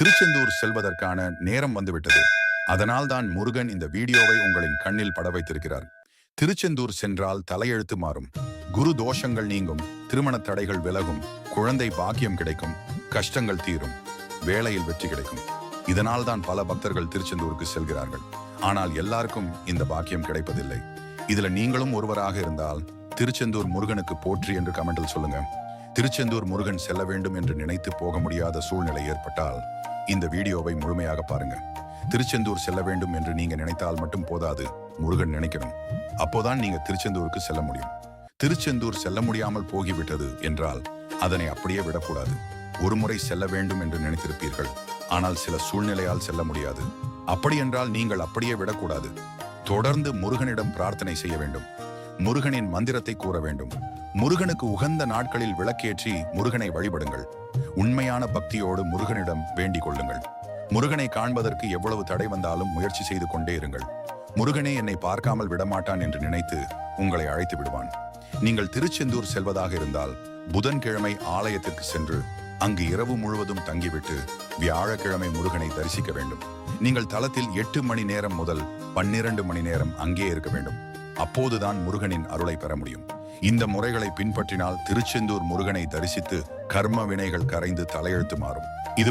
திருச்செந்தூர் செல்வதற்கான நேரம் வந்துவிட்டது. அதனால் தான் முருகன் இந்த வீடியோவை உங்களின் கண்ணில் பட வைத்திருக்கிறார். திருச்செந்தூர் சென்றால் தலையெழுத்து மாறும், குரு தோஷங்கள் நீங்கும், திருமண தடைகள் விலகும், குழந்தை பாக்கியம் கிடைக்கும், கஷ்டங்கள் தீரும், வேலையில் வெற்றி கிடைக்கும். இதனால் தான் பல பக்தர்கள் திருச்செந்தூருக்கு செல்கிறார்கள். ஆனால் எல்லாருக்கும் இந்த பாக்கியம் கிடைப்பதில்லை. இதுல நீங்களும் ஒருவராக இருந்தால் திருச்செந்தூர் முருகனுக்கு போற்றி என்று கமெண்டில் சொல்லுங்க. திருச்செந்தூர் முருகன் செல்ல வேண்டும் என்று நினைத்து போக முடியாத சூழ்நிலை ஏற்பட்டால் இந்த வீடியோவை முழுமையாக பாருங்க. திருச்செந்தூர் செல்ல வேண்டும் என்று நீங்க நினைத்தால் மட்டும் போதாது, முருகன் நினைக்கணும். அப்போதான் நீங்க திருச்செந்தூருக்கு செல்ல முடியும். திருச்செந்தூர் செல்ல முடியாமல் போகிவிட்டது என்றால் அதனை அப்படியே விடக்கூடாது. ஒரு முறை செல்ல வேண்டும் என்று நினைத்திருப்பீர்கள், ஆனால் சில சூழ்நிலையால் செல்ல முடியாது. அப்படி என்றால் நீங்கள் அப்படியே விடக்கூடாது. தொடர்ந்து முருகனிடம் பிரார்த்தனை செய்ய வேண்டும். முருகனின் மந்திரத்தை கூற வேண்டும். முருகனுக்கு உகந்த நாட்களில் விளக்கேற்றி முருகனை வழிபடுங்கள். உண்மையான பக்தியோடு முருகனிடம் வேண்டிக் கொள்ளுங்கள். முருகனை காண்பதற்கு எவ்வளவு தடை வந்தாலும் முயற்சி செய்து கொண்டே இருங்கள். முருகனே என்னை பார்க்காமல் விடமாட்டான் என்று நினைத்து உங்களை அழைத்து விடுவான். நீங்கள் திருச்செந்தூர் செல்வதாக இருந்தால் புதன்கிழமை ஆலயத்திற்கு சென்று அங்கு இரவு முழுவதும் தங்கிவிட்டு வியாழக்கிழமை முருகனை தரிசிக்க வேண்டும். நீங்கள் தலத்தில் 8 மணி நேரம் முதல் 12 மணி நேரம் அங்கே இருக்க வேண்டும். அப்போதுதான் முருகனின் அருளை பெற முடியும். இந்த முறைகளை பின்பற்றினால் திருச்செந்தூர் முருகனை தரிசித்து கர்ம வினைகள் கரைந்து தலையெழுத்து மாறும். இது